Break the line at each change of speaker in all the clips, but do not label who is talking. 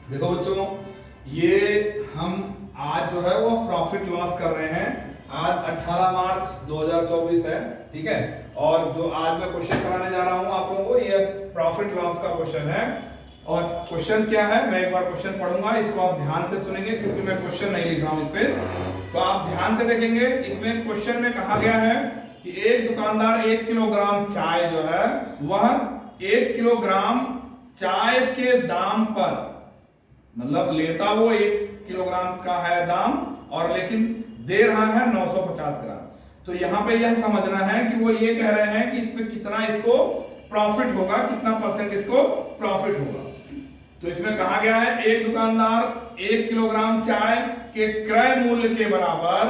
देखो बच्चों, ये हम आज जो है वो प्रॉफिट लॉस कर रहे हैं। आज 18 मार्च 2024 है, ठीक है। और जो आज मैं क्वेश्चन कराने जा रहा हूं आप लोगों को, ये प्रॉफिट लॉस का क्वेश्चन है। और क्वेश्चन क्या है, मैं एक बार क्वेश्चन पढ़ूंगा, इसको आप ध्यान से सुनेंगे क्योंकि मैं क्वेश्चन नहीं लिख रहा हूं इस पे, तो आप ध्यान से देखेंगे। इसमें क्वेश्चन में कहा गया है कि एक दुकानदार 1 किलोग्राम चाय जो है वह 1 किलोग्राम चाय के दाम पर, मतलब लेता वो 1 किलोग्राम का है दाम और लेकिन दे रहा है 950 ग्राम। तो यहां पे यह समझना है कि वो ये कह रहे हैं कि इसमें कितना इसको प्रॉफिट होगा, कितना परसेंट इसको प्रॉफिट होगा। तो इसमें कहा गया है एक दुकानदार 1 किलोग्राम चाय के क्रय मूल्य के बराबर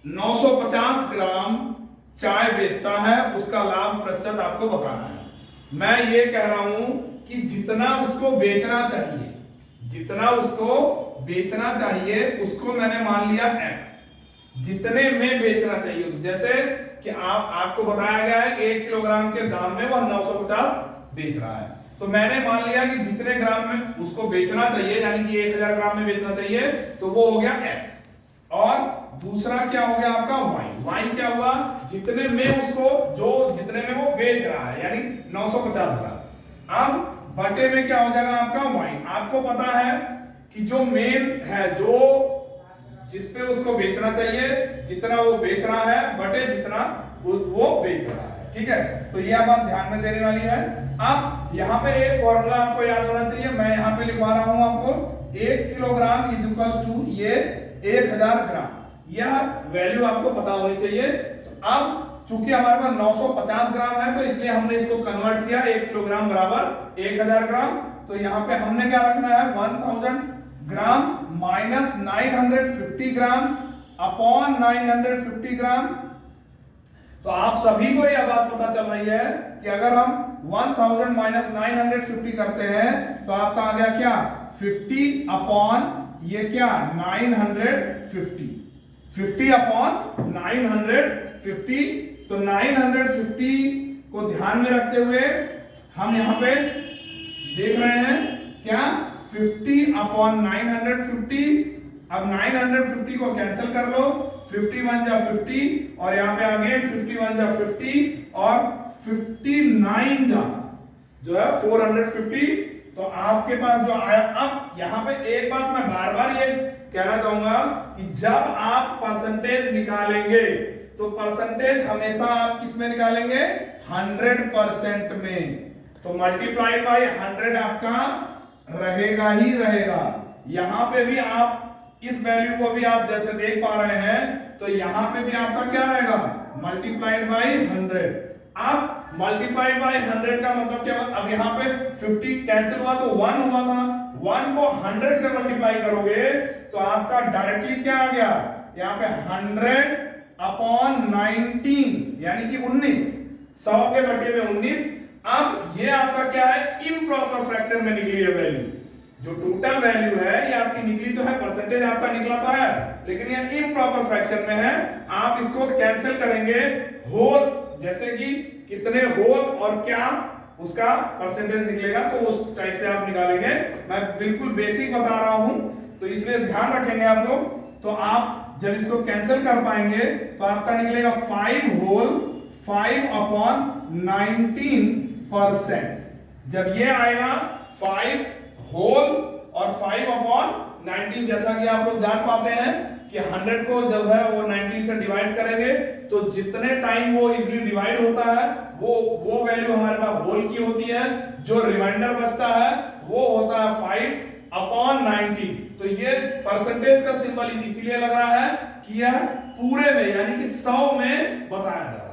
950 ग्राम चाय बेचता है, उसका लाभ प्रतिशत आपको बताना है। मैं ये कह रहा हूं कि जितना उसको बेचना चाहिए, जितना उसको बेचना चाहिए उसको मैंने मान लिया x, जितने में बेचना चाहिए। जैसे कि आपको बताया गया है 1 किलोग्राम के दाम में वह 950 बेच रहा है, तो मैंने मान लिया कि जितने ग्राम में उसको बेचना चाहिए, यानी कि 1000 ग्राम में बेचना चाहिए, तो वो हो गया x। और दूसरा क्या हो गया आपका y क्या हुआ, जितने में उसको, जो जितने में वो बेच रहा है यानी 950 ग्राम। अब बटे में क्या हो जाएगा आपका y। आपको पता है कि जो मेन है, जो जिसपे उसको बेचना चाहिए, जितना वो बेच रहा है बटे जितना वो बेच रहा है, ठीक है। तो यह बात ध्यान में देने वाली है। अब यहाँ पे एक फॉर्मूला आपको याद होना चाहिए, मैं यहाँ पे लिखवा रहा हूं आपको 1 किलोग्राम इज इक्वल्स टू ये 1000 ग्राम, यह वैल्यू आपको पता होनी चाहिए। तो अब चूंकि हमारे पास 950 ग्राम है तो इसलिए हमने इसको कन्वर्ट किया 1 किलोग्राम बराबर 1000 ग्राम। तो यहाँ पे हमने क्या रखना है 1000 ग्राम माइनस 950 ग्राम अपॉन 950 ग्राम। तो आप सभी को यह बात पता चल रही है कि अगर हम 1000 माइनस 950 करते हैं तो आपका आ गया क्या 50 अपॉन ये क्या 950, 50 अपॉन 950। तो 950 को ध्यान में रखते हुए हम यहां पे देख रहे हैं क्या 50 अपॉन 950। अब 950 को कैंसिल कर लो, 51 जा 50 और यहां पे आ गए 51 जा 50 और 59 जा जो है 450। तो आपके पास जो आया, अब यहां पे एक बात मैं बार बार ये कहना चाहूंगा कि जब आप परसेंटेज निकालेंगे तो परसेंटेज हमेशा आप किस में निकालेंगे 100% में। तो मल्टीप्लाइड बाय 100 आपका रहेगा ही रहेगा। यहां पे भी आप इस वैल्यू को भी आप जैसे देख पा रहे हैं, तो यहां पे भी आपका क्या रहेगा मल्टीप्लाइड बाय 100। अब मल्टीप्लाइड बाय 100 का मतलब क्या, अब यहाँ पे 50 कैंसिल हुआ तो 1 हुआ था, 1 को 100 से मल्टीप्लाई करोगे तो आपका डायरेक्टली क्या आ गया, यहाँ पे 100 अपॉन 19 यानी कि 19, 100 के बटे में 19। अब ये आपका क्या है इम्प्रॉपर फ्रैक्शन में निकली है वैल्यू, जो टोटल वैल्यू है ये आपकी निकली तो है, परसेंटेज आपका निकला तो है, लेकिन ये इम्प्रॉपर फ्रैक्शन में है। आप इसको कैंसिल करेंगे होल, जैसे कि कितने होल और क्या उसका परसेंटेज निकलेगा, तो उस टाइप से आप निकालेंगे। मैं बिल्कुल बेसिक बता रहा हूं तो इसलिए ध्यान रखेंगे आप लोग। तो आप जब इसको कैंसिल कर पाएंगे तो आपका निकलेगा 5 होल 5 अपॉन 19%। जब ये आएगा 5 होल और 5 अपॉन 19, जैसा कि आप लोग जान पाते हैं कि 100 को जब है वो 19 से डिवाइड करेंगे तो जितने टाइम वो इजीली डिवाइड होता है वो वैल्यू हमारे पास होल की होती है, जो रिमाइंडर बचता है वो होता है 5 अपॉन 90। तो ये परसेंटेज का सिंबल इसीलिए लग रहा है कि यह पूरे में यानी कि 100 में बताया जा रहा है।